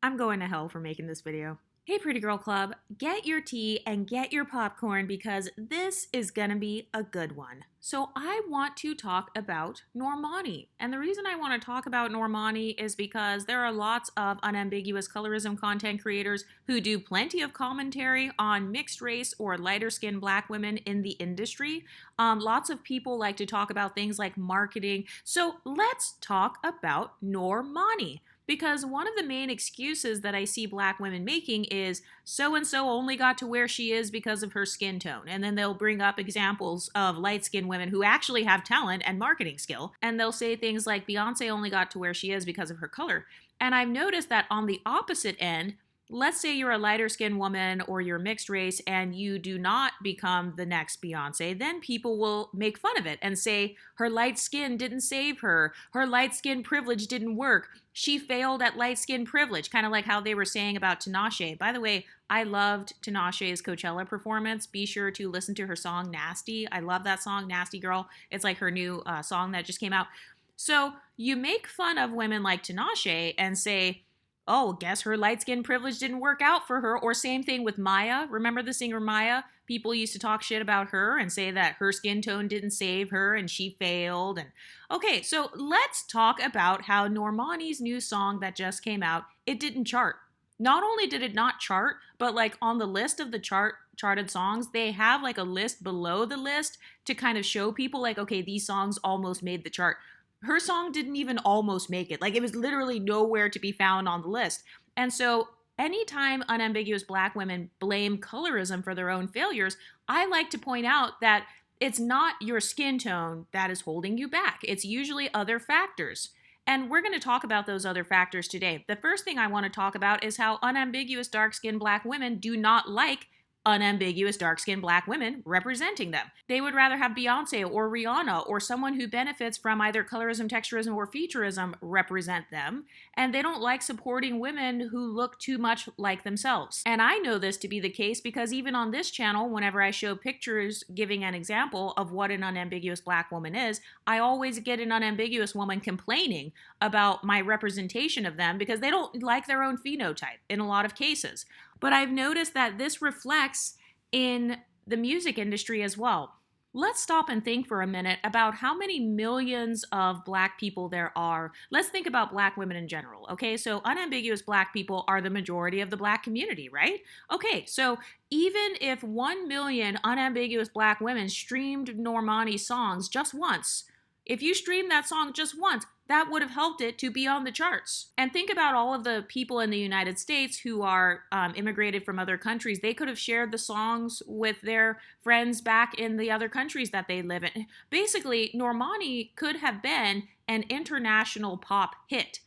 I'm going to hell for making this video. Hey, Pretty Girl Club, get your tea and get your popcorn because this is gonna be a good one. So, I want to talk about Normani. And the reason I want to talk about Normani is because there are lots of unambiguous colorism content creators who do plenty of commentary on mixed race or lighter skinned black women in the industry. Lots of people like to talk about things like marketing. So, let's talk about Normani. Because one of the main excuses that I see black women making is so and so only got to where she is because of her skin tone. And then they'll bring up examples of light skinned women who actually have talent and marketing skill. And they'll say things like Beyonce only got to where she is because of her color. And I've noticed that on the opposite end, let's say you're a lighter skinned woman or you're mixed race and you do not become the next Beyonce, then people will make fun of it and say her light skin didn't save her. Her light skin privilege didn't work. She failed at light skin privilege, kind of like how they were saying about Tinashe. By the way, I loved Tinashe's Coachella performance. Be sure to listen to her song Nasty. I love that song, Nasty Girl. It's like her new song that just came out. So you make fun of women like Tinashe and say, oh, guess her light skin privilege didn't work out for her. Or same thing with Maya. Remember the singer Maya? People used to talk shit about her and say that her skin tone didn't save her and she failed. And okay, so let's talk about how Normani's new song that just came out, it didn't chart. Not only did it not chart, but like on the list of the charted songs, they have like a list below the list to kind of show people like, okay, these songs almost made the chart. Her song didn't even almost make it. Like, it was literally nowhere to be found on the list. And so anytime unambiguous black women blame colorism for their own failures, I like to point out that it's not your skin tone that is holding you back. It's usually other factors. And we're going to talk about those other factors today. The first thing I want to talk about is how unambiguous dark-skinned black women do not like unambiguous dark-skinned black women representing them. They would rather have Beyonce or Rihanna or someone who benefits from either colorism, texturism, or featureism represent them, and they don't like supporting women who look too much like themselves. And I know this to be the case because even on this channel, whenever I show pictures giving an example of what an unambiguous black woman is, I always get an unambiguous woman complaining about my representation of them because they don't like their own phenotype in a lot of cases. But I've noticed that this reflects in the music industry as well. Let's stop and think for a minute about how many millions of black people there are. Let's think about black women in general, okay? So unambiguous black people are the majority of the black community, right? Okay, so even if 1 million unambiguous black women streamed Normani songs just once, if you streamed that song just once, that would have helped it to be on the charts. And think about all of the people in the United States who are immigrated from other countries. They could have shared the songs with their friends back in the other countries that they live in. Basically, Normani could have been an international pop hit.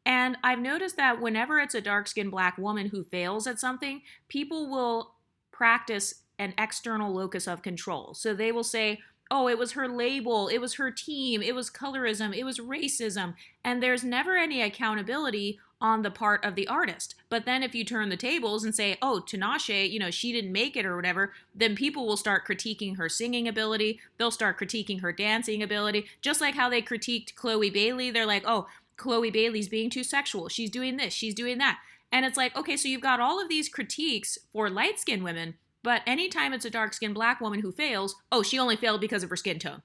And I've noticed that whenever it's a dark-skinned black woman who fails at something, people will practice an external locus of control. So they will say, oh, it was her label, it was her team, it was colorism, it was racism, and there's never any accountability on the part of the artist. But then if you turn the tables and say, oh, Tinashe, she didn't make it or whatever, then people will start critiquing her singing ability, they'll start critiquing her dancing ability, just like how they critiqued Chloe Bailey. They're like, oh, Chloe Bailey's being too sexual, she's doing this, she's doing that. And it's like, okay, so you've got all of these critiques for light-skinned women, but anytime it's a dark-skinned black woman who fails, oh, she only failed because of her skin tone.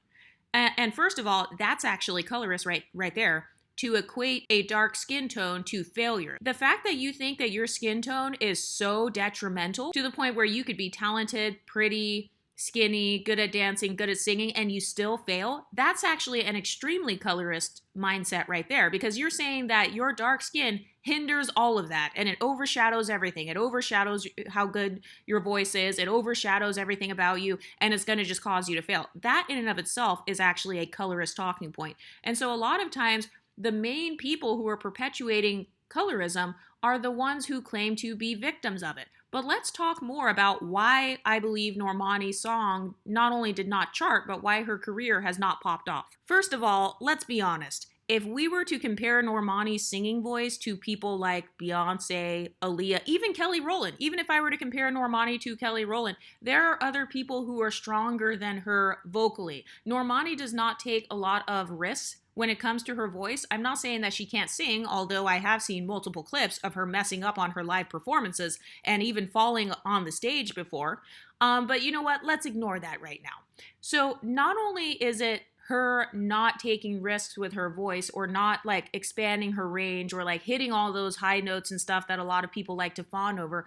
And first of all, that's actually colorist right there, to equate a dark skin tone to failure. The fact that you think that your skin tone is so detrimental to the point where you could be talented, pretty, skinny, good at dancing, good at singing, and you still fail, that's actually an extremely colorist mindset right there, because you're saying that your dark skin hinders all of that and it overshadows everything. It overshadows how good your voice is. It overshadows everything about you, and it's going to just cause you to fail. That in and of itself is actually a colorist talking point. And so a lot of times the main people who are perpetuating colorism are the ones who claim to be victims of it. But let's talk more about why I believe Normani's song not only did not chart, but why her career has not popped off. First of all, let's be honest. if we were to compare Normani's singing voice to people like Beyonce, Aaliyah, even Kelly Rowland, even if I were to compare Normani to Kelly Rowland, there are other people who are stronger than her vocally. Normani does not take a lot of risks when it comes to her voice. I'm not saying that she can't sing, although I have seen multiple clips of her messing up on her live performances and even falling on the stage before. But you know what? Let's ignore that right now. So not only is it her not taking risks with her voice or not like expanding her range or like hitting all those high notes and stuff that a lot of people like to fawn over,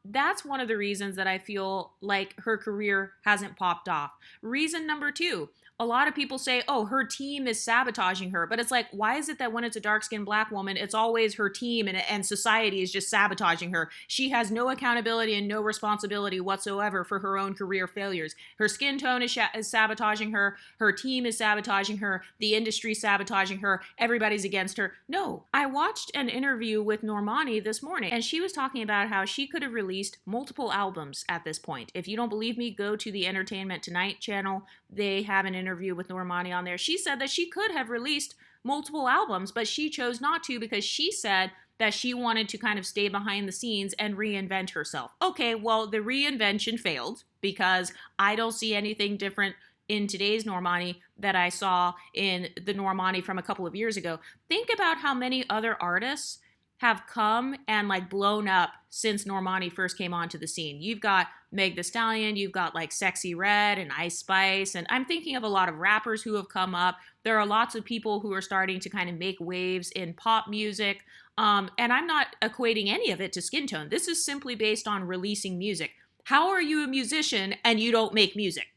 that's one of the reasons that I feel like her career hasn't popped off. Reason number two, a lot of people say, oh, her team is sabotaging her. But it's like, why is it that when it's a dark-skinned Black woman, it's always her team and society is just sabotaging her? She has no accountability and no responsibility whatsoever for her own career failures. Her skin tone is sabotaging her. Her team is sabotaging her. The industry sabotaging her. Everybody's against her. No. I watched an interview with Normani this morning, and she was talking about how she could have released multiple albums at this point. If you don't believe me, go to the Entertainment Tonight channel. They have an interview with Normani on there. She said that she could have released multiple albums, but she chose not to because she said that she wanted to kind of stay behind the scenes and reinvent herself. Okay, well, the reinvention failed because I don't see anything different in today's Normani that I saw in the Normani from a couple of years ago. Think about how many other artists have come and like blown up since Normani first came onto the scene. You've got Meg Thee Stallion, you've got like Sexy Red and Ice Spice, and I'm thinking of a lot of rappers who have come up. There are lots of people who are starting to kind of make waves in pop music, and I'm not equating any of it to skin tone. This is simply based on releasing music. How are you a musician and you don't make music?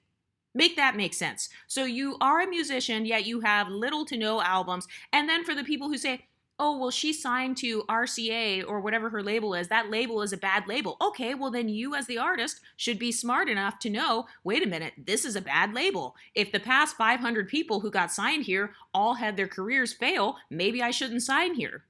Make that make sense. So you are a musician, yet you have little to no albums, and then for the people who say, oh, well, she signed to RCA or whatever her label is. That label is a bad label. Okay, well, then you as the artist should be smart enough to know, wait a minute, this is a bad label. If the past 500 people who got signed here all had their careers fail, maybe I shouldn't sign here.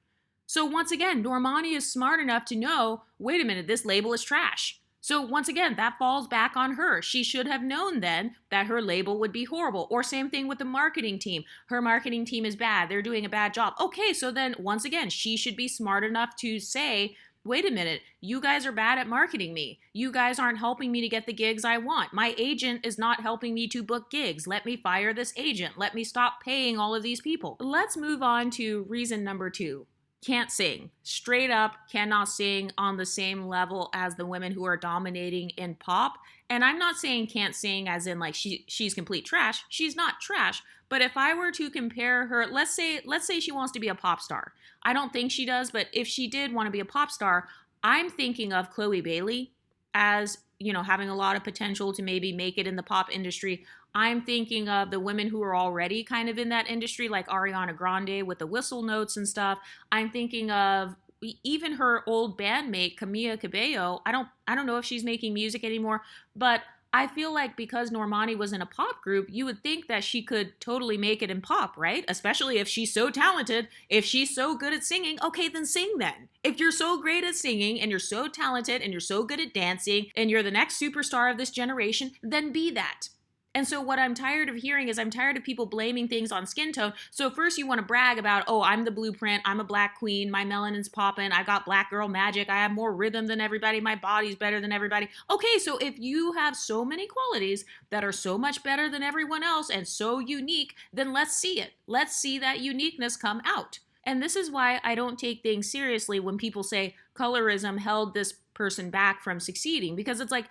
So once again, Normani is smart enough to know, wait a minute, this label is trash. So once again, that falls back on her. She should have known then that her label would be horrible. Or same thing with the marketing team. Her marketing team is bad. They're doing a bad job. Okay, so then once again, she should be smart enough to say, wait a minute, you guys are bad at marketing me. You guys aren't helping me to get the gigs I want. My agent is not helping me to book gigs. Let me fire this agent. Let me stop paying all of these people. Let's move on to reason number two. Can't sing. Straight up cannot sing on the same level as the women who are dominating in pop. And I'm not saying can't sing as in like she's complete trash. She's not trash. But if I were to compare her, let's say she wants to be a pop star. I don't think she does, but if she did want to be a pop star, I'm thinking of Chloe Bailey as, you know, having a lot of potential to maybe make it in the pop industry. I'm thinking of the women who are already kind of in that industry, like Ariana Grande with the whistle notes and stuff. I'm thinking of even her old bandmate, Camila Cabello. I don't know if she's making music anymore, but I feel like because Normani was in a pop group, you would think that she could totally make it in pop, right? Especially if she's so talented, if she's so good at singing, okay, then sing then. If you're so great at singing and you're so talented and you're so good at dancing and you're the next superstar of this generation, then be that. And so what I'm tired of hearing is I'm tired of people blaming things on skin tone. So first you want to brag about, oh, I'm the blueprint. I'm a black queen. My melanin's popping. I got black girl magic. I have more rhythm than everybody. My body's better than everybody. Okay, so if you have so many qualities that are so much better than everyone else and so unique, then let's see it. Let's see that uniqueness come out. And this is why I don't take things seriously when people say colorism held this person back from succeeding, because it's like,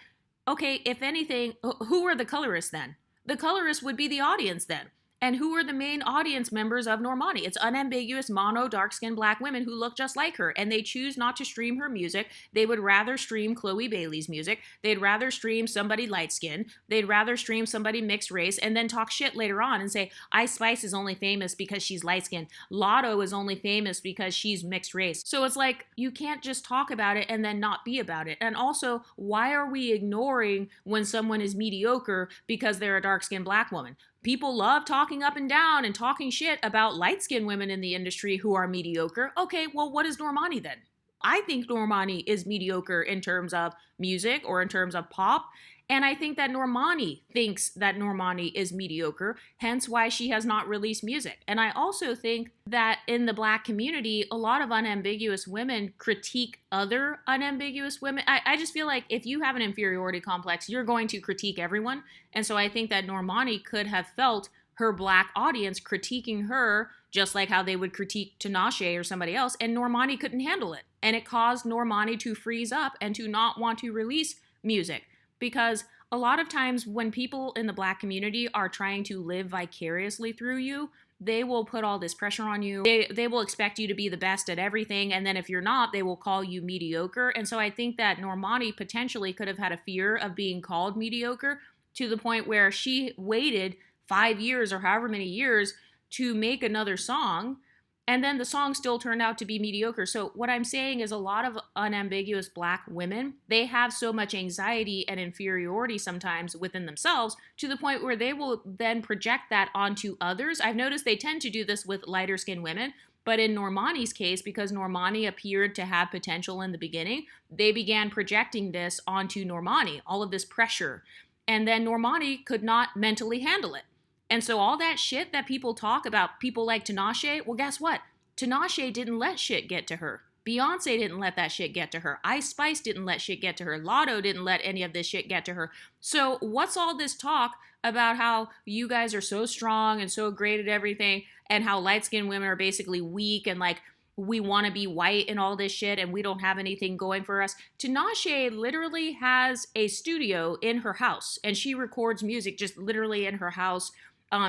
okay, if anything, who are the colorists then? The colorists would be the audience then. And who are the main audience members of Normani? It's unambiguous, mono, dark-skinned black women who look just like her, and they choose not to stream her music. They would rather stream Chloe Bailey's music. They'd rather stream somebody light-skinned. They'd rather stream somebody mixed race and then talk shit later on and say, Ice Spice is only famous because she's light-skinned. Lotto is only famous because she's mixed race. So it's like, you can't just talk about it and then not be about it. And also, why are we ignoring when someone is mediocre because they're a dark-skinned black woman? People love talking up and down and talking shit about light-skinned women in the industry who are mediocre. Okay, well, what is Normani then? I think Normani is mediocre in terms of music or in terms of pop. And I think that Normani thinks that Normani is mediocre, hence why she has not released music. And I also think that in the Black community, a lot of unambiguous women critique other unambiguous women. I just feel like if you have an inferiority complex, you're going to critique everyone. And so I think that Normani could have felt her Black audience critiquing her just like how they would critique Tinashe or somebody else, and Normani couldn't handle it. And it caused Normani to freeze up and to not want to release music. Because a lot of times when people in the Black community are trying to live vicariously through you, they will put all this pressure on you. They will expect you to be the best at everything. And then if you're not, they will call you mediocre. And so I think that Normani potentially could have had a fear of being called mediocre to the point where she waited 5 years or however many years to make another song. And then the song still turned out to be mediocre. So what I'm saying is a lot of unambiguous Black women, they have so much anxiety and inferiority sometimes within themselves to the point where they will then project that onto others. I've noticed they tend to do this with lighter skinned women. But in Normani's case, because Normani appeared to have potential in the beginning, they began projecting this onto Normani, all of this pressure. And then Normani could not mentally handle it. And so all that shit that people talk about, people like Tinashe, well, guess what? Tinashe didn't let shit get to her. Beyonce didn't let that shit get to her. Ice Spice didn't let shit get to her. Lotto didn't let any of this shit get to her. So what's all this talk about how you guys are so strong and so great at everything and how light-skinned women are basically weak and like we want to be white and all this shit and we don't have anything going for us? Tinashe literally has a studio in her house and she records music just literally in her house.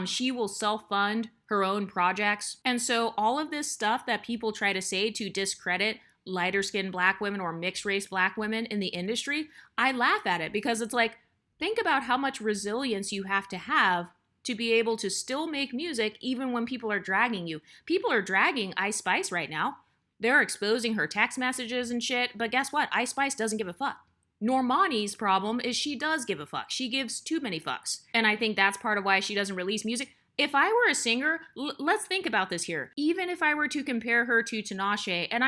She will self-fund her own projects. And so all of this stuff that people try to say to discredit lighter skinned Black women or mixed race Black women in the industry, I laugh at it because it's like, think about how much resilience you have to be able to still make music even when people are dragging you. People are dragging Ice Spice right now. They're exposing her text messages and shit, but guess what? Ice Spice doesn't give a fuck. Normani's problem is she does give a fuck. She gives too many fucks. And I think that's part of why she doesn't release music. If I were a singer, let's think about this here. Even if I were to compare her to Tinashe, and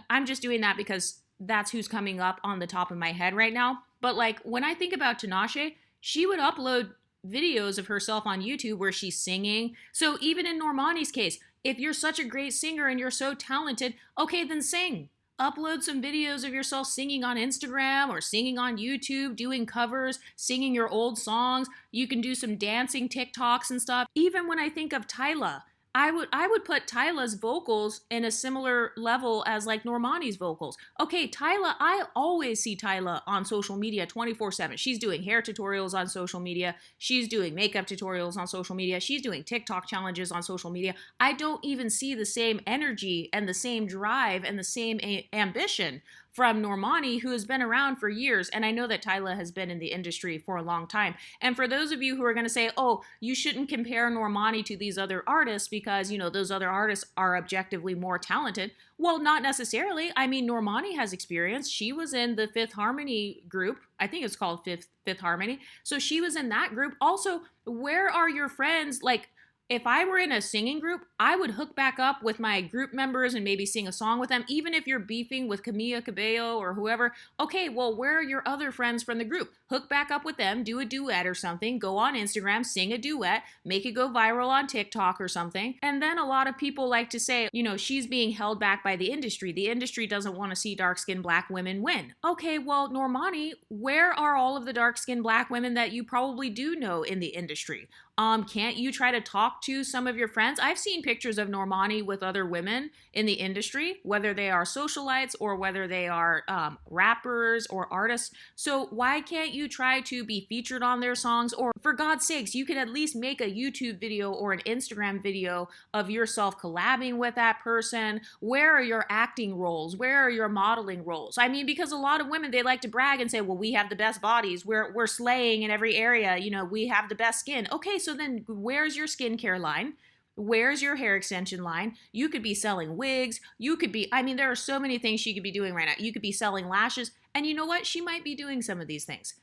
I'm just doing that because that's who's coming up on the top of my head right now. But like when I think about Tinashe, she would upload videos of herself on YouTube where she's singing. So even in Normani's case, if you're such a great singer and you're so talented, okay, then sing. Upload some videos of yourself singing on Instagram or singing on YouTube, doing covers, singing your old songs. You can do some dancing TikToks and stuff. Even when I think of Tyla, I would put Tyla's vocals in a similar level as like Normani's vocals. Okay, Tyla, I always see Tyla on social media 24/7. She's doing hair tutorials on social media. She's doing makeup tutorials on social media. She's doing TikTok challenges on social media. I don't even see the same energy and the same drive and the same ambition from Normani, who has been around for years. And I know that Tyla has been in the industry for a long time. And for those of you who are going to say, oh, you shouldn't compare Normani to these other artists because, you know, those other artists are objectively more talented. Well, not necessarily. I mean, Normani has experience. She was in the Fifth Harmony group. I think it's called Fifth Harmony. So she was in that group. Also, where are your friends? Like, if I were in a singing group, I would hook back up with my group members and maybe sing a song with them. Even if you're beefing with Camila Cabello or whoever, okay, well, where are your other friends from the group? Hook back up with them, do a duet or something, go on Instagram, sing a duet, make it go viral on TikTok or something. And then a lot of people like to say, you know, she's being held back by the industry. The industry doesn't want to see dark-skinned Black women win. Okay, well, Normani, where are all of the dark-skinned Black women that you probably do know in the industry? Can't you try to talk to some of your friends? I've seen pictures of Normani with other women in the industry, whether they are socialites or whether they are rappers or artists. So why can't you try to be featured on their songs? Or for God's sakes, you could at least make a YouTube video or an Instagram video of yourself collabing with that person. Where are your acting roles? Where are your modeling roles? I mean, because a lot of women, they like to brag and say, well, we have the best bodies. We're slaying in every area. You know, we have the best skin. Okay, so then where's your skincare line? Where's your hair extension line? You could be selling wigs. You could be, I mean, there are so many things she could be doing right now. You could be selling lashes. And you know what? She might be doing some of these things.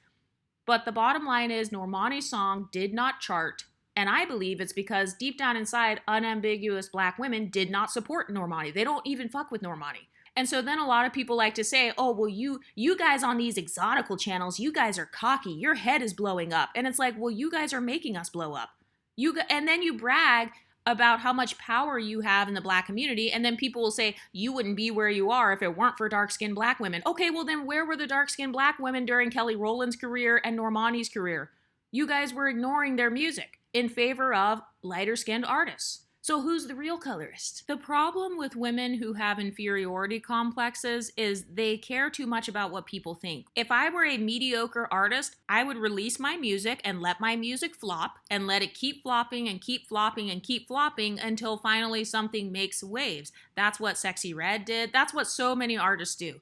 But the bottom line is Normani's song did not chart. And I believe it's because deep down inside, unambiguous Black women did not support Normani. They don't even fuck with Normani. And so then a lot of people like to say, "Oh, well, you guys on these exotical channels, you guys are cocky. Your head is blowing up." And it's like, "Well, you guys are making us blow up." And then you brag about how much power you have in the black community, and then people will say you wouldn't be where you are if it weren't for dark-skinned black women. Okay, well then where were the dark-skinned black women during Kelly Rowland's career and Normani's career? You guys were ignoring their music in favor of lighter-skinned artists. So who's the real colorist? The problem with women who have inferiority complexes is they care too much about what people think. If I were a mediocre artist, I would release my music and let my music flop and let it keep flopping and keep flopping and keep flopping until finally something makes waves. That's what Sexy Red did. That's what so many artists do.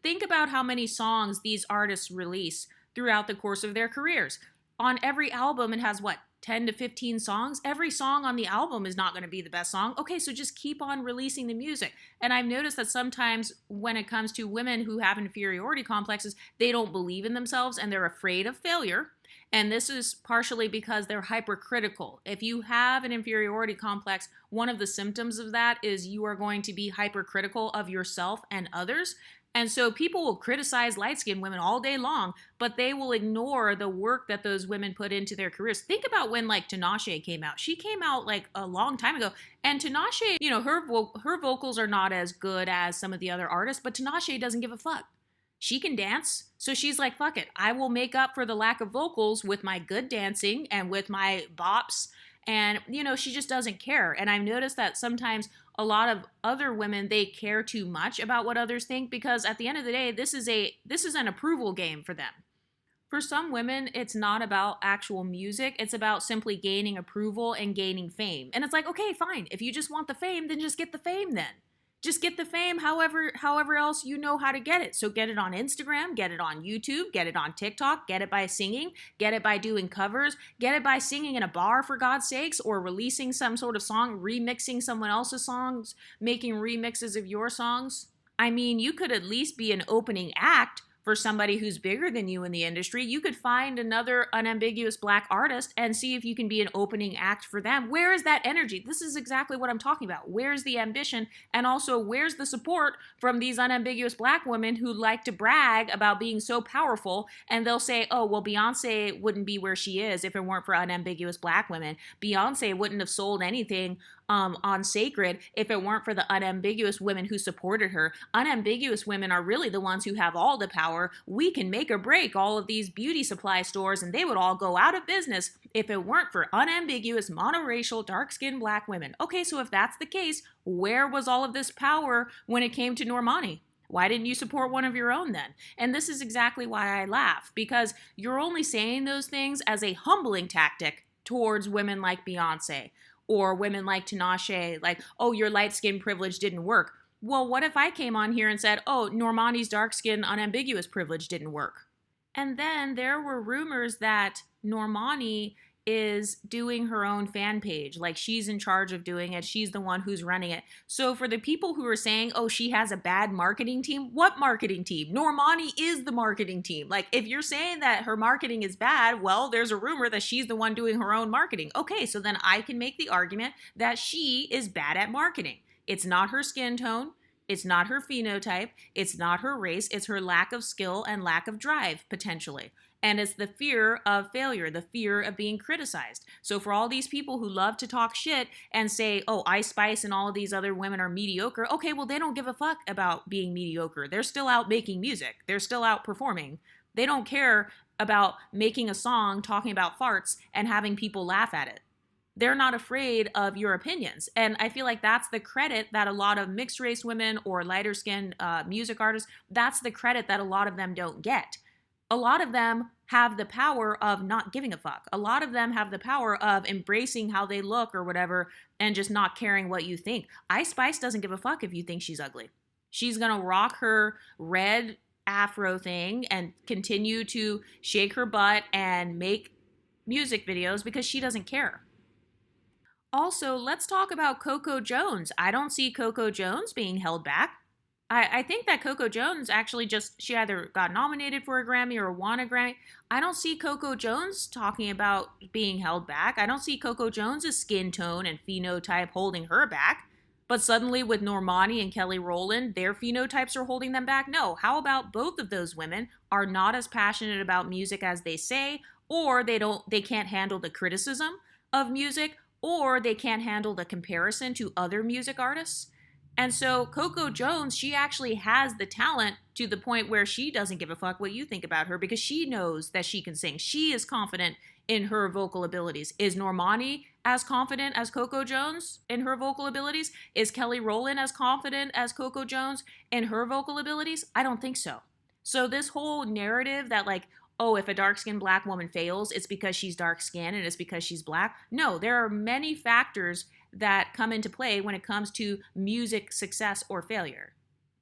Think about how many songs these artists release throughout the course of their careers. On every album, it has what? 10 to 15 songs. Every song on the album is not going to be the best song. Okay, so just keep on releasing the music. And I've noticed that sometimes when it comes to women who have inferiority complexes, they don't believe in themselves and they're afraid of failure. And this is partially because they're hypercritical. If you have an inferiority complex, one of the symptoms of that is you are going to be hypercritical of yourself and others. And so people will criticize light-skinned women all day long, but they will ignore the work that those women put into their careers. Think about when like Tinashe came out. She came out like a long time ago. And Tinashe, you know, her vocals are not as good as some of the other artists, but Tinashe doesn't give a fuck. She can dance. So she's like, fuck it. I will make up for the lack of vocals with my good dancing and with my bops. And, you know, she just doesn't care. And I've noticed that sometimes a lot of other women, they care too much about what others think because at the end of the day, this is an approval game for them. For some women, it's not about actual music. It's about simply gaining approval and gaining fame. And it's like, okay, fine. If you just want the fame, then just get the fame then. Just get the fame however else you know how to get it. So get it on Instagram, get it on YouTube, get it on TikTok, get it by singing, get it by doing covers, get it by singing in a bar for God's sakes, or releasing some sort of song, remixing someone else's songs, making remixes of your songs. I mean, you could at least be an opening act for somebody who's bigger than you in the industry. You could find another unambiguous black artist and see if you can be an opening act for them. Where is that energy? This is exactly what I'm talking about. Where's the ambition? And also, where's the support from these unambiguous black women who like to brag about being so powerful? And they'll say, oh, well, Beyonce wouldn't be where she is if it weren't for unambiguous black women. Beyonce wouldn't have sold anything on Sacred if it weren't for the unambiguous women who supported her. Unambiguous women are really the ones who have all the power. We can make or break all of these beauty supply stores and they would all go out of business if it weren't for unambiguous, monoracial, dark-skinned black women. Okay, so if that's the case, where was all of this power when it came to Normani? Why didn't you support one of your own then? And this is exactly why I laugh, because you're only saying those things as a humbling tactic towards women like Beyonce or women like Tinashe, like, oh, your light skin privilege didn't work. Well, what if I came on here and said, oh, Normani's dark skin unambiguous privilege didn't work? And then there were rumors that Normani is doing her own fan page. Like she's in charge of doing it. She's the one who's running it. So for the people who are saying, oh, she has a bad marketing team, what marketing team? Normani is the marketing team. Like if you're saying that her marketing is bad, well, there's a rumor that she's the one doing her own marketing. Okay, so then I can make the argument that she is bad at marketing. It's not her skin tone. It's not her phenotype. It's not her race. It's her lack of skill and lack of drive, potentially. And it's the fear of failure, the fear of being criticized. So for all these people who love to talk shit and say, oh, Ice Spice and all of these other women are mediocre, okay, well, they don't give a fuck about being mediocre. They're still out making music. They're still out performing. They don't care about making a song talking about farts and having people laugh at it. They're not afraid of your opinions. And I feel like that's the credit that a lot of mixed race women or lighter skinned music artists, that's the credit that a lot of them don't get. A lot of them have the power of not giving a fuck. A lot of them have the power of embracing how they look or whatever and just not caring what you think. Ice Spice doesn't give a fuck if you think she's ugly. She's gonna rock her red afro thing and continue to shake her butt and make music videos because she doesn't care. Also, let's talk about Coco Jones. I don't see Coco Jones being held back. I think that Coco Jones actually she either got nominated for a Grammy or won a Grammy. I don't see Coco Jones talking about being held back. I don't see Coco Jones' skin tone and phenotype holding her back. But suddenly with Normani and Kelly Rowland, their phenotypes are holding them back? No. How about both of those women are not as passionate about music as they say, or they can't handle the criticism of music, or they can't handle the comparison to other music artists? And so Coco Jones, she actually has the talent to the point where she doesn't give a fuck what you think about her because she knows that she can sing. She is confident in her vocal abilities. Is Normani as confident as Coco Jones in her vocal abilities? Is Kelly Rowland as confident as Coco Jones in her vocal abilities? I don't think so. So this whole narrative that like, oh, if a dark-skinned black woman fails, it's because she's dark-skinned and it's because she's black. No, there are many factors that come into play when it comes to music success or failure.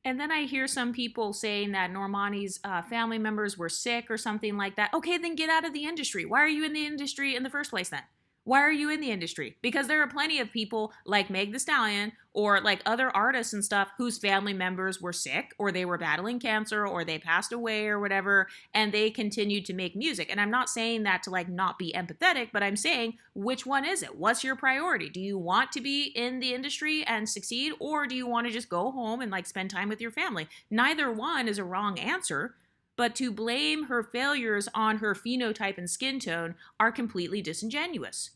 And then I hear some people saying that Normani's family members were sick or something like that. Okay, then get out of the industry. Why are you in the industry in the first place then? Why are you in the industry? Because there are plenty of people like Meg Thee Stallion or like other artists and stuff whose family members were sick or they were battling cancer or they passed away or whatever, and they continued to make music. And I'm not saying that to like not be empathetic, but I'm saying, which one is it? What's your priority? Do you want to be in the industry and succeed, or do you want to just go home and like spend time with your family? Neither one is a wrong answer. But to blame her failures on her phenotype and skin tone are completely disingenuous.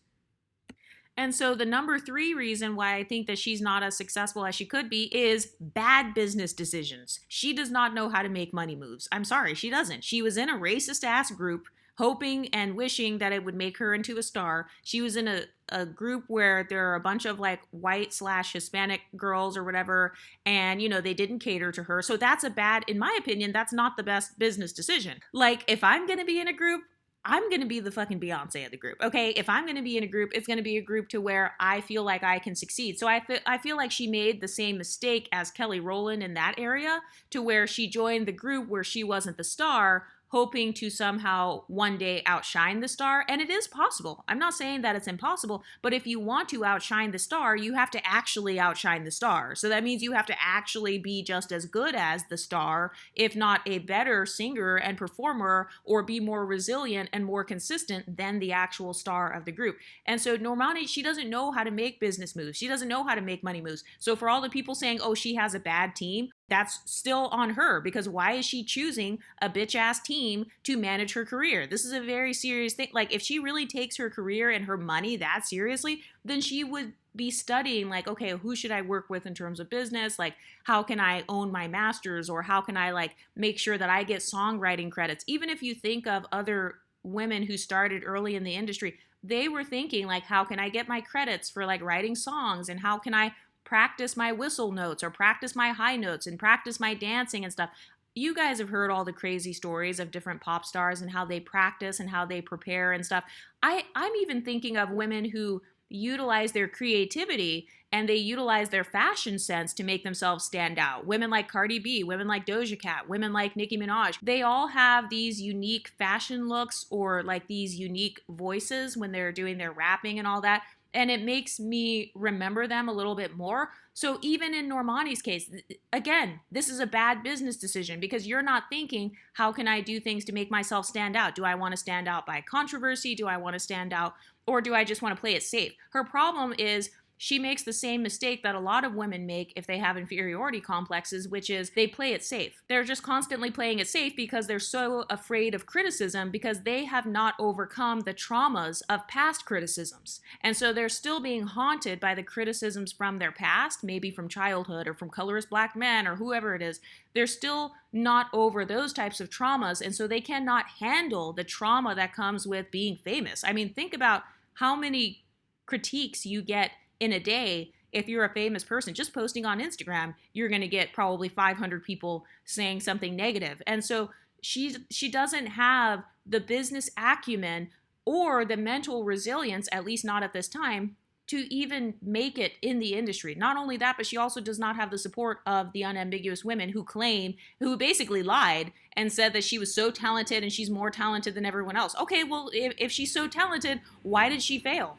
And so the number 3 reason why I think that she's not as successful as she could be is bad business decisions. She does not know how to make money moves. I'm sorry, she doesn't. She was in a racist ass group hoping and wishing that it would make her into a star. She was in a group where there are a bunch of like white/Hispanic girls or whatever, and you know, they didn't cater to her. So that's a bad, in my opinion, that's not the best business decision. Like, if I'm gonna be in a group, I'm going to be the fucking Beyonce of the group, okay? If I'm going to be in a group, it's going to be a group to where I feel like I can succeed. So I feel like she made the same mistake as Kelly Rowland in that area, to where she joined the group where she wasn't the star, hoping to somehow one day outshine the star. And it is possible. I'm not saying that it's impossible, but if you want to outshine the star, you have to actually outshine the star. So that means you have to actually be just as good as the star, if not a better singer and performer, or be more resilient and more consistent than the actual star of the group. And so Normani, she doesn't know how to make business moves. She doesn't know how to make money moves. So for all the people saying, oh, she has a bad team, that's still on her, because why is she choosing a bitch ass team to manage her career? This is a very serious thing. Like, if she really takes her career and her money that seriously, then she would be studying like, okay, who should I work with in terms of business? Like, how can I own my masters, or how can I like make sure that I get songwriting credits? Even if you think of other women who started early in the industry, they were thinking like, how can I get my credits for like writing songs, and how can I practice my whistle notes or practice my high notes and practice my dancing and stuff. You guys have heard all the crazy stories of different pop stars and how they practice and how they prepare and stuff. I'm even thinking of women who utilize their creativity and they utilize their fashion sense to make themselves stand out. Women like Cardi B, women like Doja Cat, women like Nicki Minaj. They all have these unique fashion looks or like these unique voices when they're doing their rapping and all that. And it makes me remember them a little bit more. So even in Normani's case, again, this is a bad business decision, because you're not thinking, how can I do things to make myself stand out? Do I want to stand out by controversy? Do I want to stand out? Or do I just want to play it safe? Her problem is she makes the same mistake that a lot of women make if they have inferiority complexes, which is they play it safe. They're just constantly playing it safe because they're so afraid of criticism, because they have not overcome the traumas of past criticisms. And so they're still being haunted by the criticisms from their past, maybe from childhood or from colorist black men or whoever it is. They're still not over those types of traumas, and so they cannot handle the trauma that comes with being famous. I mean, think about how many critiques you get in a day. If you're a famous person, just posting on Instagram, you're going to get probably 500 people saying something negative. And so she doesn't have the business acumen or the mental resilience, at least not at this time, to even make it in the industry. Not only that, but she also does not have the support of the unambiguous women who basically lied and said that she was so talented and she's more talented than everyone else. Okay, well, if she's so talented, why did she fail?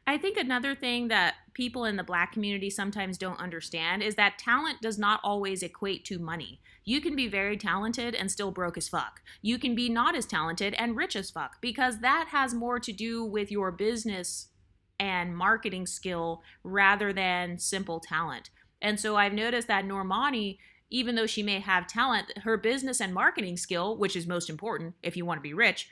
I think another thing that people in the black community sometimes don't understand is that talent does not always equate to money. You can be very talented and still broke as fuck. You can be not as talented and rich as fuck, because that has more to do with your business and marketing skill rather than simple talent. And so I've noticed that Normani, even though she may have talent, her business and marketing skill, which is most important if you want to be rich,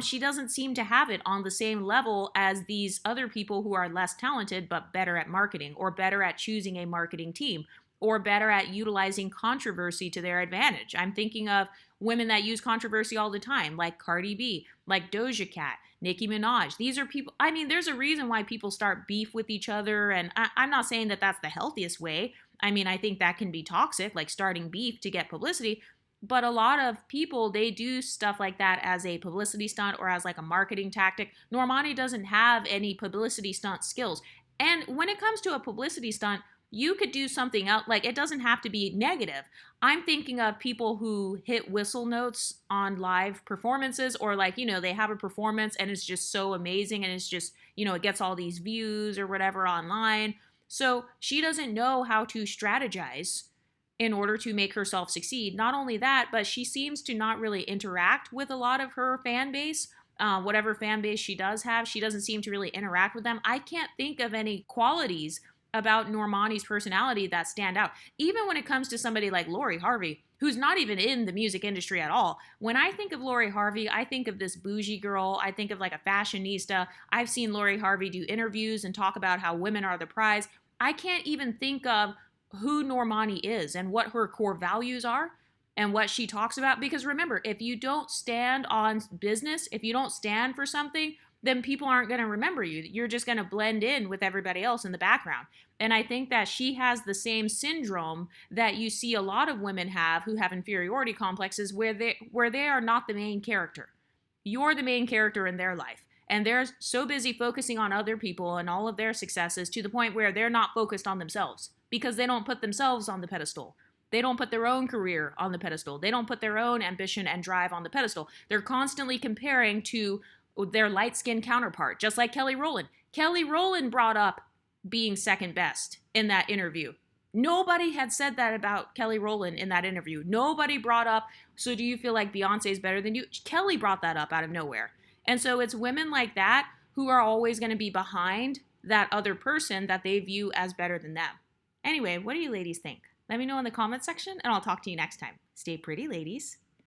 she doesn't seem to have it on the same level as these other people who are less talented but better at marketing, or better at choosing a marketing team, or better at utilizing controversy to their advantage. I'm thinking of women that use controversy all the time, like Cardi B, like Doja Cat, Nicki Minaj. These are people, I mean, there's a reason why people start beef with each other, and I'm not saying that that's the healthiest way. I mean, I think that can be toxic, like starting beef to get publicity. But a lot of people, they do stuff like that as a publicity stunt or as like a marketing tactic. Normani doesn't have any publicity stunt skills. And when it comes to a publicity stunt, you could do something else. Like, it doesn't have to be negative. I'm thinking of people who hit whistle notes on live performances, or like, you know, they have a performance and it's just so amazing and it's just, you know, it gets all these views or whatever online. So she doesn't know how to strategize in order to make herself succeed. Not only that, but she seems to not really interact with a lot of her fan base. Whatever fan base she does have, she doesn't seem to really interact with them. I can't think of any qualities about Normani's personality that stand out. Even when it comes to somebody like Lori Harvey, who's not even in the music industry at all. When I think of Lori Harvey, I think of this bougie girl. I think of like a fashionista. I've seen Lori Harvey do interviews and talk about how women are the prize. I can't even think of who Normani is and what her core values are and what she talks about. Because remember, if you don't stand on business, if you don't stand for something, then people aren't going to remember you. You're just going to blend in with everybody else in the background. And I think that she has the same syndrome that you see a lot of women have who have inferiority complexes, where they are not the main character. You're the main character in their life. And they're so busy focusing on other people and all of their successes to the point where they're not focused on themselves, because they don't put themselves on the pedestal. They don't put their own career on the pedestal. They don't put their own ambition and drive on the pedestal. They're constantly comparing to their light-skinned counterpart, just like Kelly Rowland. Kelly Rowland brought up being second best in that interview. Nobody had said that about Kelly Rowland in that interview. Nobody brought up, so do you feel like Beyonce is better than you? Kelly brought that up out of nowhere. And so it's women like that who are always going to be behind that other person that they view as better than them. Anyway, what do you ladies think? Let me know in the comments section, and I'll talk to you next time. Stay pretty, ladies.